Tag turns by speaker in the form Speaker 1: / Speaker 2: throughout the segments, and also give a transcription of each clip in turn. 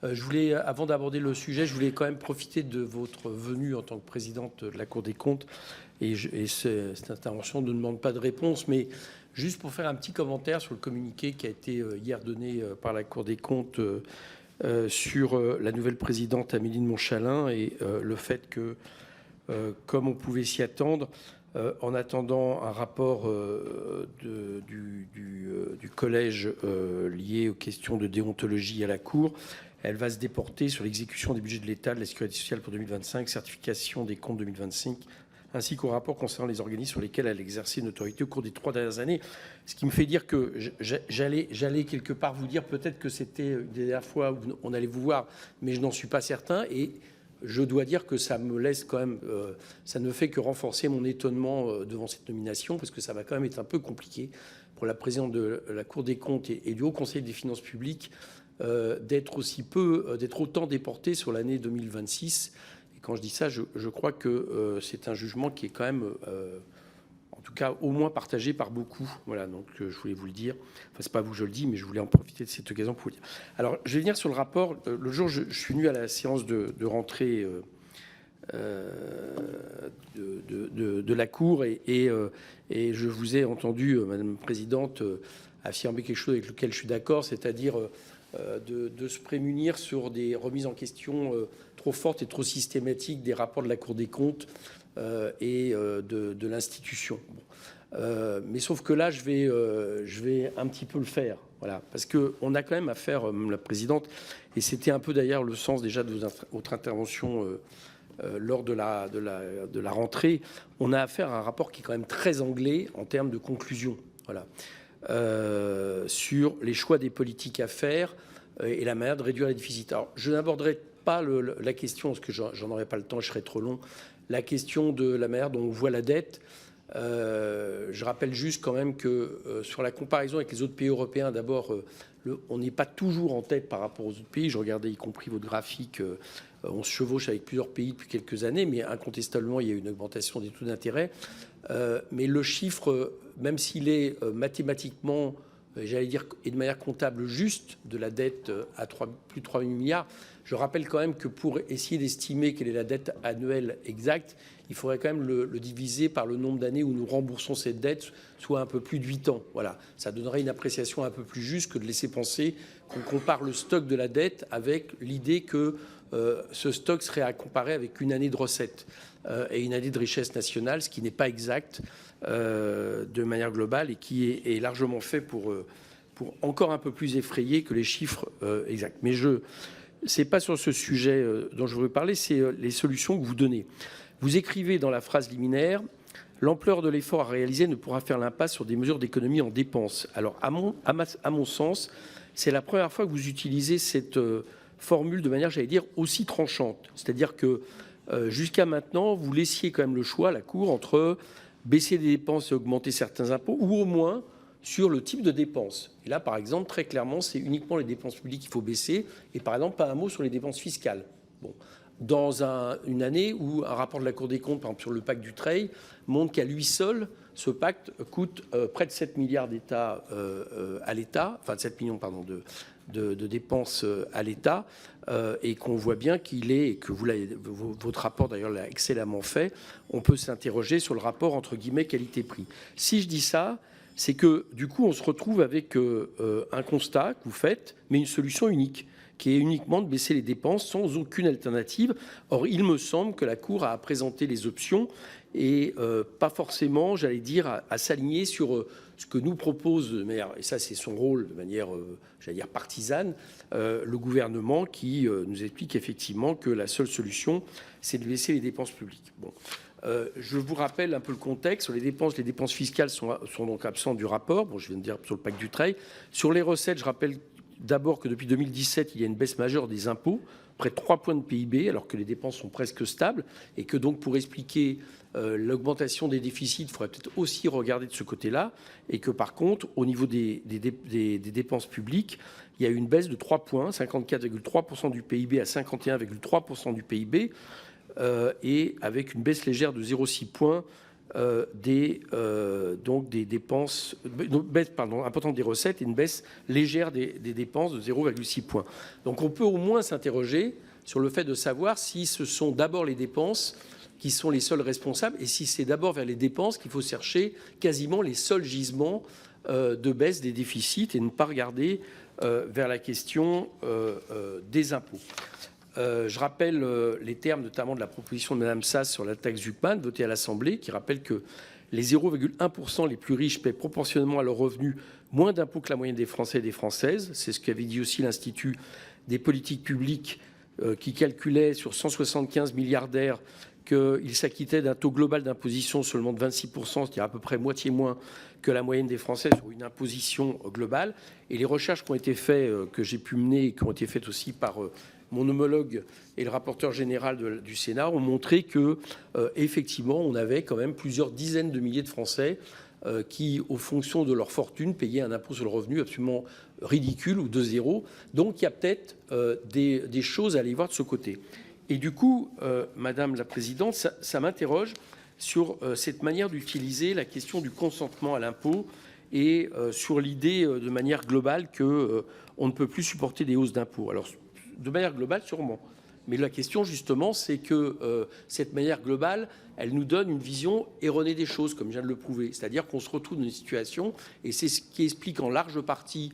Speaker 1: Je voulais, avant d'aborder le sujet, je voulais quand même profiter de votre venue en tant que présidente de la Cour des comptes. Et cette intervention ne demande pas de réponse, mais juste pour faire un petit commentaire sur le communiqué qui a été hier donné par la Cour des comptes sur la nouvelle présidente Amélie de Montchalin et le fait que, comme on pouvait s'y attendre, en attendant un rapport du collège lié aux questions de déontologie à la Cour, elle va se déporter sur l'exécution des budgets de l'État, de la Sécurité sociale pour 2025, certification des comptes 2025, ainsi qu'au rapport concernant les organismes sur lesquels elle a exercé une autorité au cours des 3 dernières années. Ce qui me fait dire que j'allais quelque part vous dire peut-être que c'était une des dernières fois où on allait vous voir, mais je n'en suis pas certain. Et je dois dire que ça me laisse quand même, ça ne fait que renforcer mon étonnement devant cette nomination, parce que ça va quand même être un peu compliqué pour la présidente de la Cour des comptes et du Haut Conseil des finances publiques d'être autant déportée sur l'année 2026. Et quand je dis ça, je crois que c'est un jugement qui est quand même, en tout cas, au moins partagé par beaucoup. Voilà, donc je voulais vous le dire. Enfin, c'est pas vous que je le dis, mais je voulais en profiter de cette occasion pour vous le dire. Alors, je vais venir sur le rapport. Le jour, je suis venu à la séance de rentrée de la Cour et je vous ai entendu, Madame la Présidente, affirmer quelque chose avec lequel je suis d'accord, c'est-à-dire de se prémunir sur des remises en question trop fortes et trop systématiques des rapports de la Cour des comptes et de l'institution. Bon. Mais sauf que là, je vais un petit peu le faire, voilà, parce qu'on a quand même affaire, Madame la Présidente, et c'était un peu d'ailleurs le sens déjà de votre intervention lors de la rentrée, on a affaire à un rapport qui est quand même très anglais en termes de conclusion, voilà. Sur les choix des politiques à faire et la manière de réduire les déficits. Alors, je n'aborderai pas la question, parce que j'en aurai pas le temps, je serai trop long, la question de la manière dont on voit la dette. Je rappelle juste quand même que sur la comparaison avec les autres pays européens, d'abord, on n'est pas toujours en tête par rapport aux autres pays. Je regardais y compris votre graphique. On se chevauche avec plusieurs pays depuis quelques années, mais incontestablement, il y a une augmentation des taux d'intérêt. Mais le chiffre, même s'il est mathématiquement, j'allais dire, et de manière comptable juste, de la dette à plus de 3 000 milliards, je rappelle quand même que pour essayer d'estimer quelle est la dette annuelle exacte, il faudrait quand même le diviser par le nombre d'années où nous remboursons cette dette, soit un peu plus de 8 ans. Voilà, ça donnerait une appréciation un peu plus juste que de laisser penser qu'on compare le stock de la dette avec l'idée que ce stock serait à comparer avec une année de recettes et une année de richesse nationale, ce qui n'est pas exact de manière globale et qui est largement fait pour encore un peu plus effrayer que les chiffres exacts. Mais c'est pas sur ce sujet dont je veux parler, c'est les solutions que vous donnez. Vous écrivez dans la phrase liminaire « L'ampleur de l'effort à réaliser ne pourra faire l'impasse sur des mesures d'économie en dépenses ». Alors, à mon sens, c'est la première fois que vous utilisez cette formule de manière, j'allais dire, aussi tranchante. C'est-à-dire que jusqu'à maintenant, vous laissiez quand même le choix, la Cour, entre baisser des dépenses et augmenter certains impôts, ou au moins sur le type de dépenses. Et là, par exemple, très clairement, c'est uniquement les dépenses publiques qu'il faut baisser, et par exemple, pas un mot sur les dépenses fiscales. Bon. Dans une année où un rapport de la Cour des comptes, par exemple sur le pacte du Treil, montre qu'à lui seul, ce pacte coûte près de 7 milliards d'État à l'État, enfin 7 millions pardon, de dépenses à l'État, et qu'on voit bien qu'il est, et que votre rapport d'ailleurs l'a excellemment fait, on peut s'interroger sur le rapport entre guillemets qualité-prix. Si je dis ça, c'est que du coup on se retrouve avec un constat que vous faites, mais une solution unique, qui est uniquement de baisser les dépenses sans aucune alternative. Or, il me semble que la Cour a présenté les options et pas forcément, j'allais dire, à s'aligner sur ce que nous propose, et ça c'est son rôle de manière, j'allais dire, partisane, le gouvernement qui nous explique effectivement que la seule solution, c'est de baisser les dépenses publiques. Bon. Je vous rappelle un peu le contexte. Sur les dépenses fiscales sont donc absentes du rapport. Bon, je viens de dire sur le pacte du Treil. Sur les recettes, je rappelle d'abord que depuis 2017, il y a une baisse majeure des impôts, près de 3 points de PIB, alors que les dépenses sont presque stables, et que donc pour expliquer l'augmentation des déficits, il faudrait peut-être aussi regarder de ce côté-là, et que par contre, au niveau des dépenses publiques, il y a eu une baisse de 3 points, 54,3% du PIB à 51,3% du PIB, et avec une baisse légère de 0,6 points donc des dépenses, baisse importante des recettes et une baisse légère des dépenses de 0,6 points. Donc on peut au moins s'interroger sur le fait de savoir si ce sont d'abord les dépenses qui sont les seuls responsables et si c'est d'abord vers les dépenses qu'il faut chercher quasiment les seuls gisements de baisse des déficits et ne pas regarder vers la question des impôts. Je rappelle les termes notamment de la proposition de Mme Sass sur la taxe Zuckman votée à l'Assemblée, qui rappelle que les 0,1% les plus riches paient proportionnellement à leurs revenus moins d'impôts que la moyenne des Français et des Françaises. C'est ce qu'avait dit aussi l'Institut des politiques publiques qui calculait sur 175 milliardaires qu'ils s'acquittaient d'un taux global d'imposition seulement de 26%, c'est-à-dire à peu près moitié moins que la moyenne des Français sur une imposition globale. Et les recherches qui ont été faites, que j'ai pu mener et qui ont été faites aussi par mon homologue et le rapporteur général du Sénat ont montré que, effectivement, on avait quand même plusieurs dizaines de milliers de Français qui, aux fonctions de leur fortune, payaient un impôt sur le revenu absolument ridicule ou de zéro. Donc, il y a peut-être des choses à aller voir de ce côté. Et du coup, Madame la Présidente, ça m'interroge sur cette manière d'utiliser la question du consentement à l'impôt et sur l'idée de manière globale qu'on ne peut plus supporter des hausses d'impôts. Alors, de manière globale, sûrement. Mais la question, justement, c'est que cette manière globale, elle nous donne une vision erronée des choses, comme je viens de le prouver. C'est-à-dire qu'on se retrouve dans une situation, et c'est ce qui explique en large partie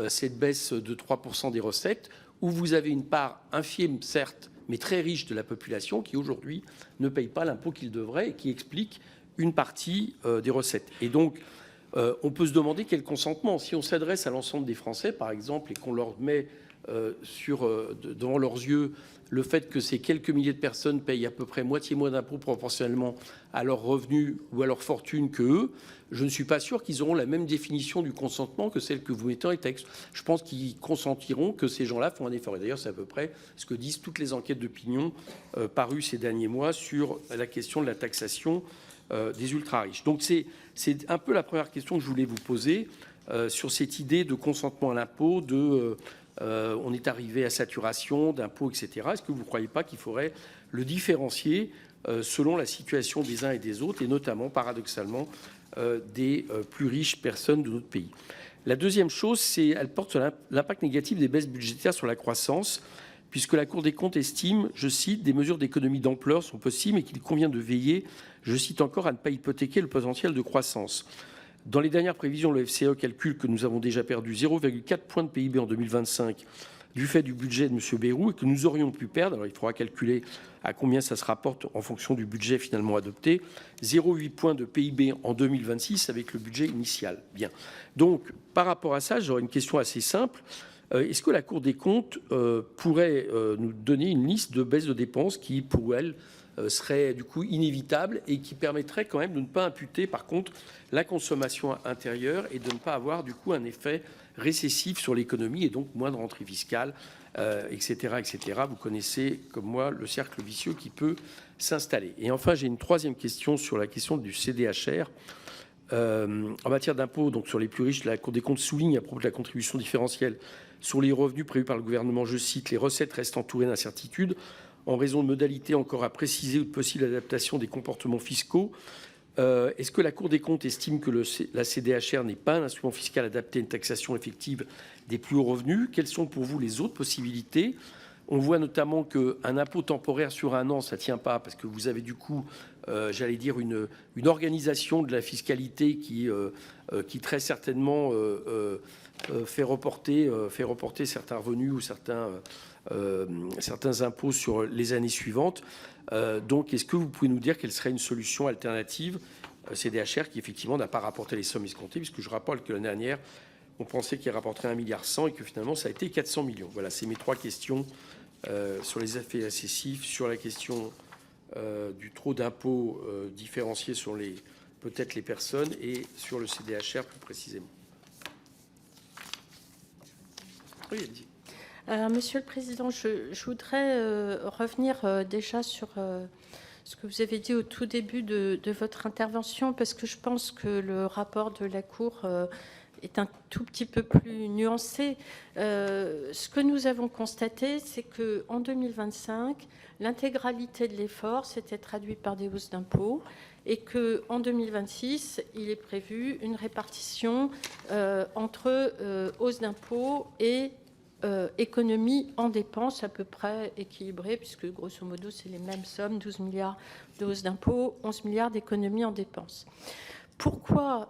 Speaker 1: cette baisse de 3% des recettes, où vous avez une part infime, certes, mais très riche de la population qui, aujourd'hui, ne paye pas l'impôt qu'il devrait et qui explique une partie des recettes. Et donc, on peut se demander quel consentement. Si on s'adresse à l'ensemble des Français, par exemple, et qu'on leur met devant leurs yeux le fait que ces quelques milliers de personnes payent à peu près moitié moins d'impôts proportionnellement à leurs revenus ou à leur fortune qu'eux, je ne suis pas sûr qu'ils auront la même définition du consentement que celle que vous mettez dans les textes. Je pense qu'ils consentiront que ces gens-là font un effort. Et d'ailleurs, c'est à peu près ce que disent toutes les enquêtes d'opinion parues ces derniers mois sur la question de la taxation des ultra-riches. Donc c'est un peu la première question que je voulais vous poser sur cette idée de consentement à l'impôt, on est arrivé à saturation d'impôts, etc. Est-ce que vous ne croyez pas qu'il faudrait le différencier selon la situation des uns et des autres, et notamment, paradoxalement, des plus riches personnes de notre pays? La deuxième chose, elle porte sur l'impact négatif des baisses budgétaires sur la croissance, puisque la Cour des comptes estime, je cite, « des mesures d'économie d'ampleur sont possibles et qu'il convient de veiller, je cite encore, à ne pas hypothéquer le potentiel de croissance ». Dans les dernières prévisions, le FCE calcule que nous avons déjà perdu 0,4 points de PIB en 2025 du fait du budget de M. Bayrou et que nous aurions pu perdre, alors il faudra calculer à combien ça se rapporte en fonction du budget finalement adopté, 0,8 points de PIB en 2026 avec le budget initial. Bien. Donc, par rapport à ça, j'aurais une question assez simple. Est-ce que la Cour des comptes pourrait nous donner une liste de baisses de dépenses qui, pour elle, serait du coup inévitable et qui permettrait quand même de ne pas imputer par contre la consommation intérieure et de ne pas avoir du coup un effet récessif sur l'économie et donc moins de rentrée fiscale, etc., etc. Vous connaissez comme moi le cercle vicieux qui peut s'installer. Et enfin, j'ai une troisième question sur la question du CDHR. En matière d'impôts, donc sur les plus riches, la Cour des comptes souligne à propos de la contribution différentielle sur les revenus prévus par le gouvernement, je cite, « les recettes restent entourées d'incertitudes en raison de modalités encore à préciser ou de possible adaptation des comportements fiscaux ». Est-ce que la Cour des comptes estime que la CDHR n'est pas un instrument fiscal adapté à une taxation effective des plus hauts revenus? Quelles sont pour vous les autres possibilités? On voit notamment qu'un impôt temporaire sur un an, ça ne tient pas parce que vous avez du coup, j'allais dire, une organisation de la fiscalité qui très certainement fait reporter certains revenus ou certains impôts sur les années suivantes. Donc, est-ce que vous pouvez nous dire quelle serait une solution alternative CDHR qui, effectivement, n'a pas rapporté les sommes escomptées, puisque je rappelle que l'année dernière, on pensait qu'il rapporterait 1,1 milliard et que finalement, ça a été 400 millions. Voilà, c'est mes trois questions sur les effets récessifs, sur la question du trop d'impôts différenciés sur peut-être les personnes et sur le CDHR plus précisément. Oui, elle dit.
Speaker 2: Alors, Monsieur le Président, je voudrais revenir déjà sur ce que vous avez dit au tout début de votre intervention, parce que je pense que le rapport de la Cour est un tout petit peu plus nuancé. Ce que nous avons constaté, c'est qu'en 2025, l'intégralité de l'effort s'était traduit par des hausses d'impôts et qu'en 2026, il est prévu une répartition entre hausse d'impôts et économie en dépenses à peu près équilibrée, puisque grosso modo, c'est les mêmes sommes, 12 milliards de hausse d'impôts, 11 milliards d'économies en dépenses. Pourquoi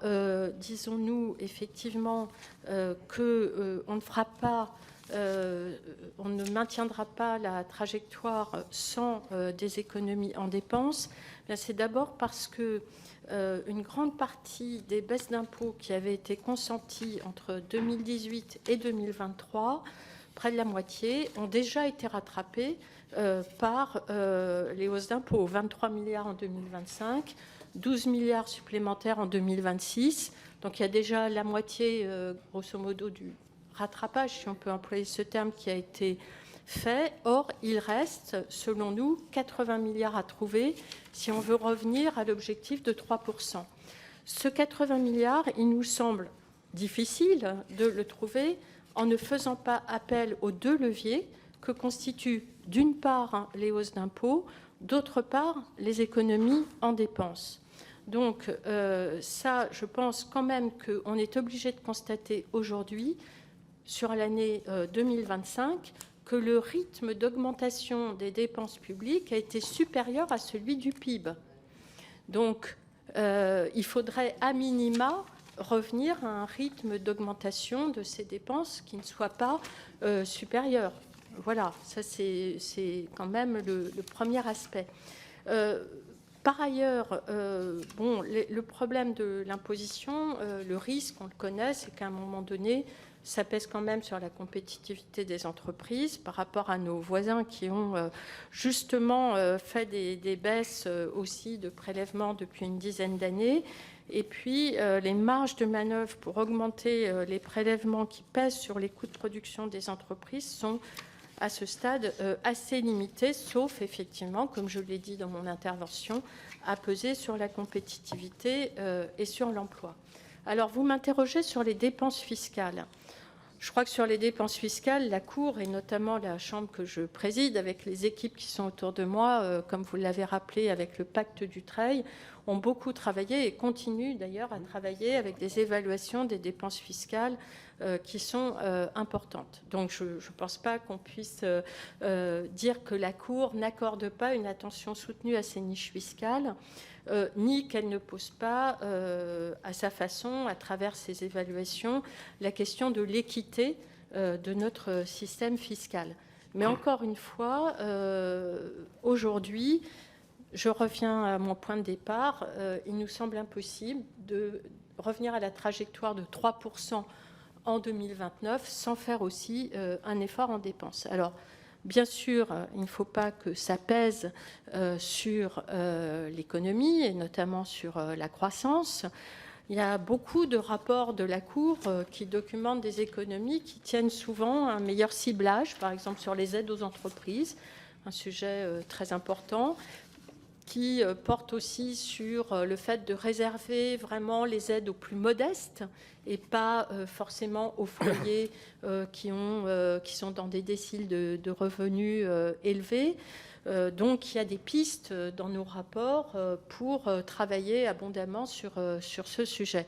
Speaker 2: disons-nous effectivement qu'on ne fera pas, on ne maintiendra pas la trajectoire sans des économies en dépenses? C'est d'abord parce que une grande partie des baisses d'impôts qui avaient été consenties entre 2018 et 2023, près de la moitié, ont déjà été rattrapées par les hausses d'impôts, 23 milliards en 2025, 12 milliards supplémentaires en 2026. Donc il y a déjà la moitié, grosso modo, du rattrapage, si on peut employer ce terme, qui a été fait. Or, il reste, selon nous, 80 milliards à trouver si on veut revenir à l'objectif de 3%. Ce 80 milliards, il nous semble difficile de le trouver en ne faisant pas appel aux deux leviers que constituent d'une part les hausses d'impôts, d'autre part les économies en dépenses. Donc ça, je pense quand même qu'on est obligé de constater aujourd'hui, sur l'année 2025, que le rythme d'augmentation des dépenses publiques a été supérieur à celui du PIB. Donc il faudrait à minima revenir à un rythme d'augmentation de ces dépenses qui ne soit pas supérieur. Voilà, ça c'est quand même le premier aspect. Par ailleurs, le problème de l'imposition, le risque, on le connaît, c'est qu'à un moment donné, ça pèse quand même sur la compétitivité des entreprises par rapport à nos voisins qui ont justement fait des baisses aussi de prélèvements depuis une dizaine d'années. Et puis, les marges de manœuvre pour augmenter les prélèvements qui pèsent sur les coûts de production des entreprises sont à ce stade assez limitées, sauf effectivement, comme je l'ai dit dans mon intervention, à peser sur la compétitivité et sur l'emploi. Alors, vous m'interrogez sur les dépenses fiscales. Je crois que sur les dépenses fiscales, la Cour, et notamment la Chambre que je préside, avec les équipes qui sont autour de moi, comme vous l'avez rappelé avec le pacte Dutreil, ont beaucoup travaillé et continuent d'ailleurs à travailler avec des évaluations des dépenses fiscales qui sont importantes. Donc je ne pense pas qu'on puisse dire que la Cour n'accorde pas une attention soutenue à ces niches fiscales, ni qu'elle ne pose pas à sa façon, à travers ses évaluations, la question de l'équité de notre système fiscal. Mais encore une fois, aujourd'hui, je reviens à mon point de départ, il nous semble impossible de revenir à la trajectoire de 3% en 2029 sans faire aussi un effort en dépenses. Alors, bien sûr, il ne faut pas que ça pèse sur l'économie et notamment sur la croissance. Il y a beaucoup de rapports de la Cour qui documentent des économies qui tiennent souvent un meilleur ciblage, par exemple sur les aides aux entreprises, un sujet très important, qui porte aussi sur le fait de réserver vraiment les aides aux plus modestes et pas forcément aux foyers qui sont dans des déciles de revenus élevés. Donc il y a des pistes dans nos rapports pour travailler abondamment sur ce sujet.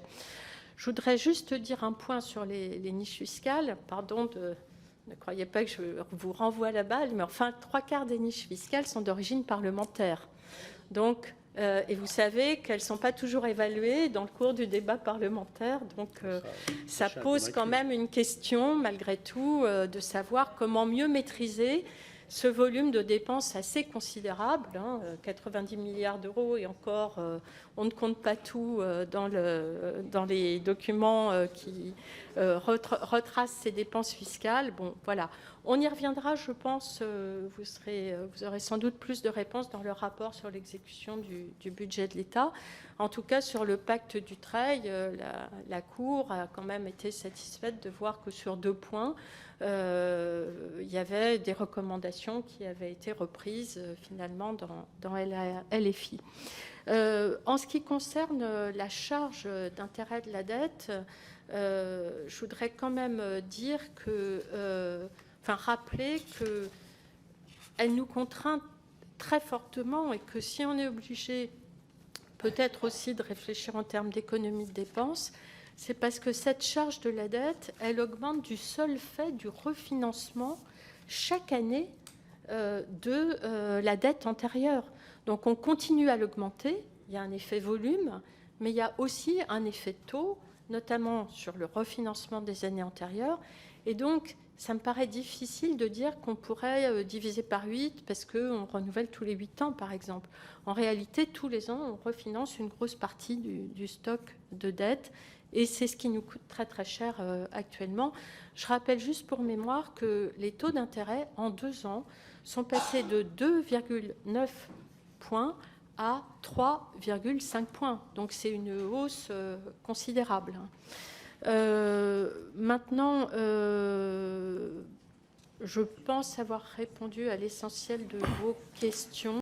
Speaker 2: Je voudrais juste dire un point sur les niches fiscales. Pardon, ne croyez pas que je vous renvoie la balle, mais enfin, 3/4 des niches fiscales sont d'origine parlementaire. Donc, et vous savez qu'elles ne sont pas toujours évaluées dans le cours du débat parlementaire. Donc, ça pose quand même une question, malgré tout, de savoir comment mieux maîtriser ce volume de dépenses assez considérable, 90 milliards d'euros, et encore, on ne compte pas tout dans les documents qui retracent ces dépenses fiscales. Bon, voilà. On y reviendra, je pense, vous aurez sans doute plus de réponses dans le rapport sur l'exécution du budget de l'État. En tout cas, sur le pacte Dutreil, la Cour a quand même été satisfaite de voir que sur 2 points, il y avait des recommandations qui avaient été reprises finalement dans la LFI. En ce qui concerne la charge d'intérêt de la dette, je voudrais quand même dire rappeler qu'elle nous contraint très fortement et que si on est obligé peut-être aussi de réfléchir en termes d'économie de dépenses, c'est parce que cette charge de la dette, elle augmente du seul fait du refinancement chaque année de la dette antérieure. Donc on continue à l'augmenter, il y a un effet volume, mais il y a aussi un effet taux, notamment sur le refinancement des années antérieures. Et donc, ça me paraît difficile de dire qu'on pourrait diviser par 8 parce qu'on renouvelle tous les 8 ans, par exemple. En réalité, tous les ans, on refinance une grosse partie du stock de dette et c'est ce qui nous coûte très très cher actuellement. Je rappelle juste pour mémoire que les taux d'intérêt en 2 ans sont passés de 2,9 points à 3,5 points. Donc c'est une hausse considérable. Maintenant, je pense avoir répondu à l'essentiel de vos questions.